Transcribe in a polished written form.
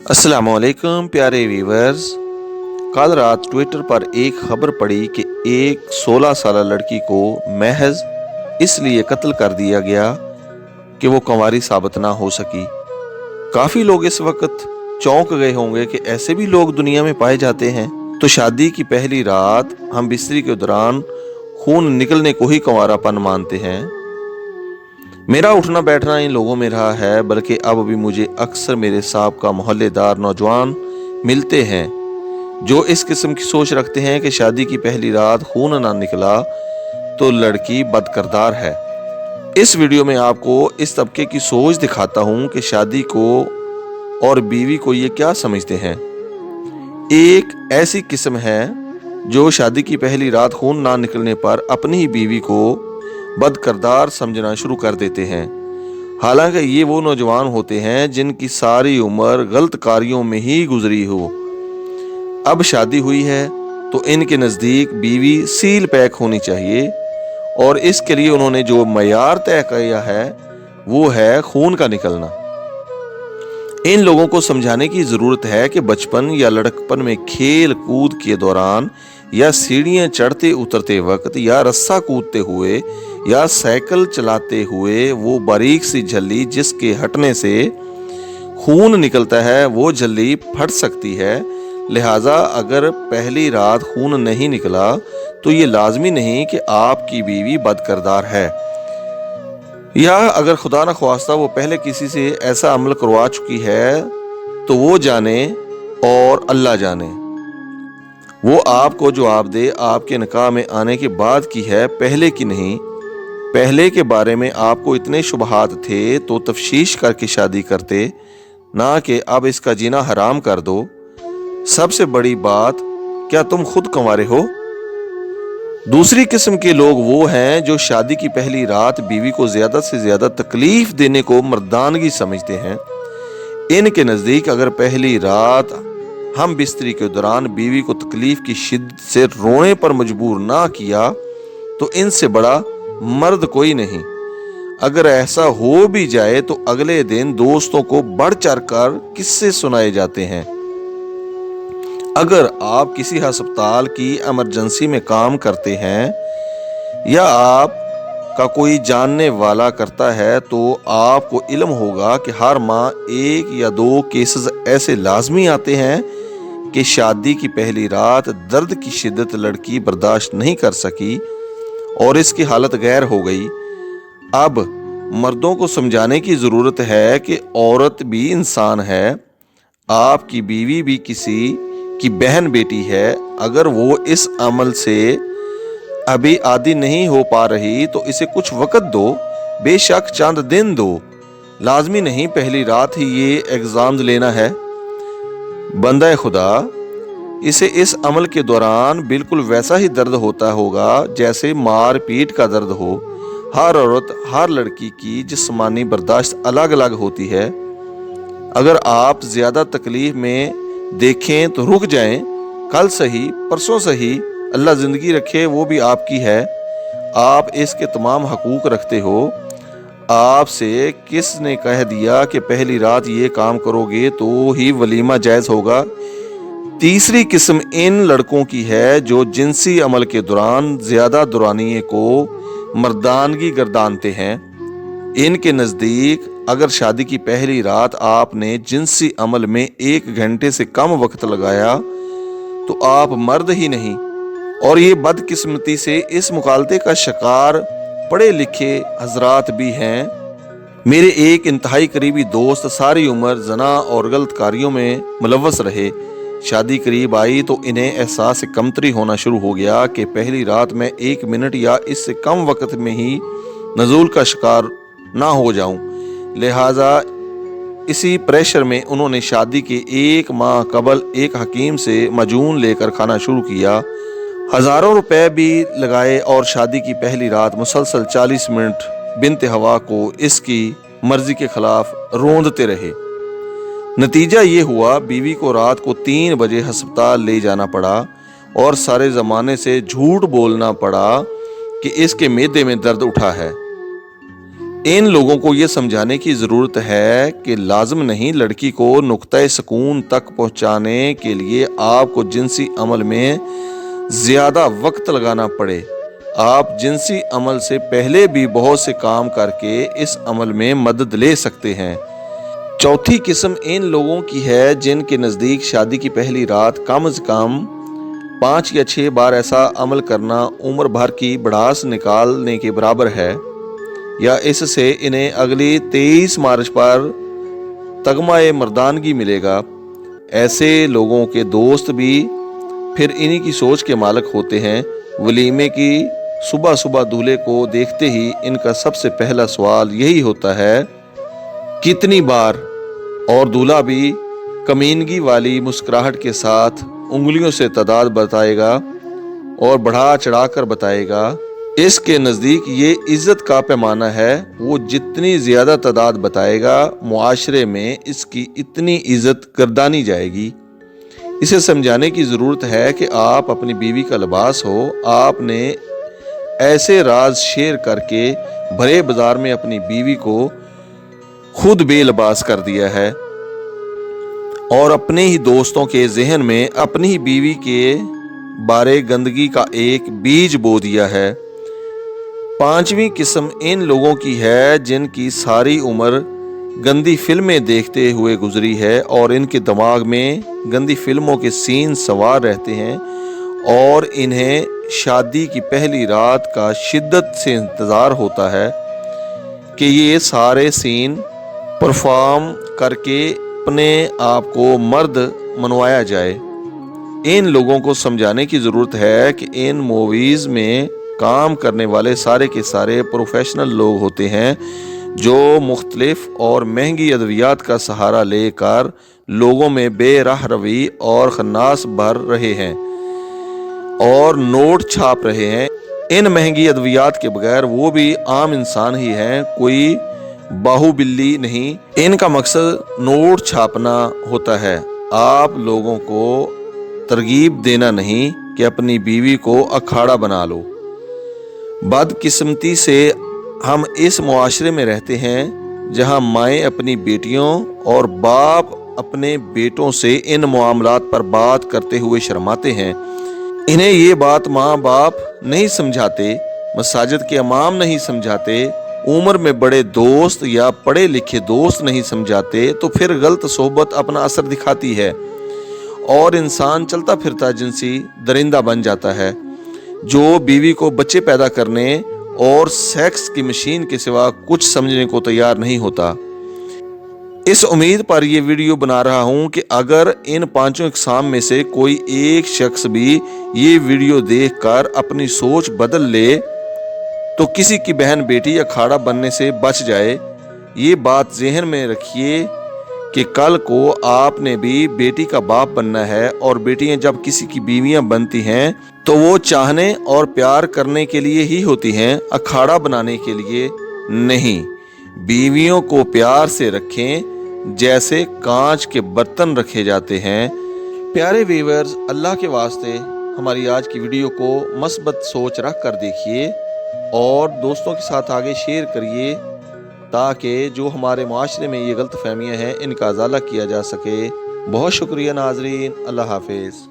अस्सलाम वालेकुम प्यारे व्यूवर्स। कल रात ट्विटर पर एक खबर पड़ी कि एक 16 साल लड़की को महज इसलिए कत्ल कर दिया गया कि वो कंवारी साबित ना हो सकी। काफ़ी लोग इस वक्त चौंक गए होंगे कि ऐसे भी लोग दुनिया में पाए जाते हैं। तो शादी की पहली रात हम बिस्तरी के दौरान खून निकलने को ही कंवारापन मानते हैं। मेरा उठना बैठना इन लोगों में रहा है, बल्कि अब भी मुझे अक्सर मेरे साहब मोहल्लेदार नौजवान मिलते हैं जो इस किस्म की सोच रखते हैं कि शादी की पहली रात खून ना निकला तो लड़की बदकिरदार है। इस वीडियो में आपको इस तबके की सोच दिखाता हूँ कि शादी को और बीवी को ये क्या समझते हैं। एक ऐसी किस्म है जो शादी की पहली रात खून ना निकलने पर अपनी ही बीवी को बदकिरदार समझना शुरू कर देते हैं। हालांकि ये वो नौजवान होते हैं जिनकी सारी उम्र गलत कार्यों में ही गुजरी हो। अब शादी हुई है तो इनके नज़दीक बीवी सील पैक होनी चाहिए और इसके लिए उन्होंने जो मयार तय किया है वो है खून का निकलना। इन लोगों को समझाने की ज़रूरत है कि बचपन या लड़कपन में खेल कूद के दौरान या सीढ़ियाँ चढ़ते उतरते वक्त या रस्सा कूदते हुए या साइकिल चलाते हुए वो बारीक सी झल्ली जिसके हटने से खून निकलता है वो झल्ली फट सकती है। लिहाजा अगर पहली रात खून नहीं निकला तो ये लाजमी नहीं कि आपकी बीवी बदकिरदार है, या अगर खुदा न ख्वास्ता वो पहले किसी से ऐसा अमल करवा चुकी है तो वो जाने और अल्लाह जाने। वो आपको जवाब दे आपके निकाह में आने के बाद की है, पहले की नहीं। पहले के बारे में आपको इतने शुबहात थे तो तफ्शीश करके शादी करते, ना कि अब इसका जीना हराम कर दो। सबसे बड़ी बात, क्या तुम खुद कंवारे हो? दूसरी किस्म के लोग वो हैं जो शादी की पहली रात बीवी को ज्यादा से ज्यादा तकलीफ देने को मर्दानगी समझते हैं। इनके नज़दीक अगर पहली रात हम बिस्तरी के दौरान बीवी को तकलीफ की शिद्दत से रोने पर मजबूर ना किया तो इनसे बड़ा मर्द कोई नहीं। अगर ऐसा हो भी जाए तो अगले दिन दोस्तों को बढ़ चढ़ कर किस्से सुनाए जाते हैं। अगर आप किसी अस्पताल की इमरजेंसी में काम करते हैं या आप का कोई जानने वाला करता है तो आपको इल्म होगा कि हर माह 1 या 2 केसेस ऐसे लाजमी आते हैं कि शादी की पहली रात दर्द की शिद्दत लड़की बर्दाश्त नहीं कर सकी और इसकी हालत गैर हो गई। अब मर्दों को समझाने की ज़रूरत है कि औरत भी इंसान है, आपकी बीवी भी किसी की बहन बेटी है। अगर वो इस अमल से अभी आदी नहीं हो पा रही तो इसे कुछ वक्त दो, बेशक चंद दिन दो। लाजमी नहीं पहली रात ही ये एग्जाम लेना है। बंदा खुदा, इसे इस अमल के दौरान बिल्कुल वैसा ही दर्द होता होगा जैसे मार पीट का दर्द हो। हर औरत हर लड़की की जिस्मानी बर्दाश्त अलग अलग होती है। अगर आप ज्यादा तकलीफ में देखें तो रुक जाएं, कल सही परसों सही, अल्लाह जिंदगी रखे वो भी आपकी है। आप इसके तमाम हकूक रखते हो। आपसे किसने कह दिया कि पहली रात ये काम करोगे तो ही वलीमा जायज़ होगा? तीसरी किस्म इन लड़कों की है जो जिनसी अमल के दौरान ज्यादा दुरानिये को मर्दानगी गर्दानते हैं। इनके नज़दीक अगर शादी की पहली रात आपने जिनसी अमल में 1 घंटे से कम वक्त लगाया तो आप मर्द ही नहीं। और ये बदकिस्मती से इस मुकालते का शिकार पढ़े लिखे हजरात भी हैं। मेरे एक इंतहाई करीबी दोस्त सारी उम्र जना और गलत कार्यों में मुलव्वस रहे। शादी करीब आई तो इन्हें एहसास कमतरी होना शुरू हो गया कि पहली रात में 1 मिनट या इससे कम वक्त में ही नज़ूल का शिकार ना हो जाऊं। लिहाजा इसी प्रेशर में उन्होंने शादी के 1 माह कबल एक हकीम से मजून लेकर खाना शुरू किया। हज़ारों रुपए भी लगाए और शादी की पहली रात मुसलसल 40 मिनट बिनते हवा को इसकी मर्जी के खिलाफ रोंदते रहे। नतीजा ये हुआ, बीवी को रात को 3 बजे अस्पताल ले जाना पड़ा और सारे ज़माने से झूठ बोलना पड़ा कि इसके मैदे में दर्द उठा है। इन लोगों को ये समझाने की ज़रूरत है कि लाजम नहीं लड़की को नुक्ता सुकून तक पहुंचाने के लिए आपको जिनसी अमल में ज़्यादा वक्त लगाना पड़े। आप जिनसी अमल से पहले भी बहुत से काम करके इस अमल में मदद ले सकते हैं। चौथी किस्म इन लोगों की है जिनके नज़दीक शादी की पहली रात कम से कम 5 या 6 बार ऐसा अमल करना उम्र भर की भड़ास निकालने के बराबर है, या इससे इन्हें अगली 23 मार्च पर तगमाए मर्दानगी मिलेगा। ऐसे लोगों के दोस्त भी फिर इन्हीं की सोच के मालिक होते हैं। वलीमे की सुबह सुबह दूल्हे को देखते ही इनका सबसे पहला सवाल यही होता है, कितनी बार? और दूल्हा भी कमीनगी वाली मुस्कुराहट के साथ उंगलियों से तादाद बताएगा और बढ़ा चढ़ाकर बताएगा। इसके नज़दीक ये इज़्ज़त का पैमाना है, वो जितनी ज़्यादा तादाद बताएगा मुआशरे में इसकी इतनी इज़्ज़त गर्दानी जाएगी। इसे समझाने की ज़रूरत है कि आप अपनी बीवी का लिबास हो। आपने ऐसे राज शेयर करके भरे बाजार में अपनी बीवी को खुद बेलिबास कर दिया है और अपने ही दोस्तों के जहन में अपनी ही बीवी के बारे गंदगी का एक बीज बो दिया है। पांचवी किस्म इन लोगों की है जिनकी सारी उम्र गंदी फिल्में देखते हुए गुजरी है और इनके दिमाग में गंदी फिल्मों के सीन सवार रहते हैं और इन्हें शादी की पहली रात का शिद्दत से इंतज़ार होता है कि ये सारे सीन परफॉर्म करके अपने आप को मर्द मनवाया जाए। इन लोगों को समझाने की ज़रूरत है कि इन मूवीज़ में काम करने वाले सारे के सारे प्रोफेशनल लोग होते हैं जो मुख्तलिफ और महंगी अद्वियात का सहारा लेकर लोगों में बेराह रवी और खन्नास भर रहे हैं और नोट छाप रहे हैं। इन महंगी अद्वियात के बगैर वो भी आम इंसान ही हैं, कोई बाहुबली नहीं। इनका मकसद नोट छापना होता है, आप लोगों को तरगीब देना नहीं कि अपनी बीवी को अखाड़ा बना लो। बदकिस्मती से हम इस मुआशरे में रहते हैं जहां माएँ अपनी बेटियों और बाप अपने बेटों से इन मामलात पर बात करते हुए शर्माते हैं। इन्हें ये बात माँ बाप नहीं समझाते, मसाजिद के इमाम नहीं समझाते, उम्र में बड़े दोस्त या पढ़े लिखे दोस्त नहीं समझाते, तो फिर गलत सोहबत अपना असर दिखाती है और इंसान चलता फिरता जिनसी दरिंदा बन जाता है जो बीवी को बच्चे पैदा करने और सेक्स की मशीन के सिवा कुछ समझने को तैयार नहीं होता। इस उम्मीद पर यह वीडियो बना रहा हूं कि अगर इन पांचों इकसाम में से कोई एक शख्स भी ये वीडियो देखकर अपनी सोच बदल ले तो किसी की बहन बेटी अखाड़ा बनने से बच जाए। ये बात ज़हन में रखिए कि कल को आपने भी बेटी का बाप बनना है और बेटियां जब किसी की बीवियां बनती हैं तो वो चाहने और प्यार करने के लिए ही होती हैं, अखाड़ा बनाने के लिए नहीं। बीवियों को प्यार से रखें जैसे कांच के बर्तन रखे जाते हैं। प्यारे व्यूअर्स, अल्लाह के वास्ते हमारी आज की वीडियो को मस्बत सोच रख कर देखिए और दोस्तों के साथ आगे शेयर करिए ताकि जो हमारे माशरे में ये गलत फहमियाँ हैं इनका अज़ाला किया जा सके। बहुत शुक्रिया नाजरीन, अल्लाह हाफिज़।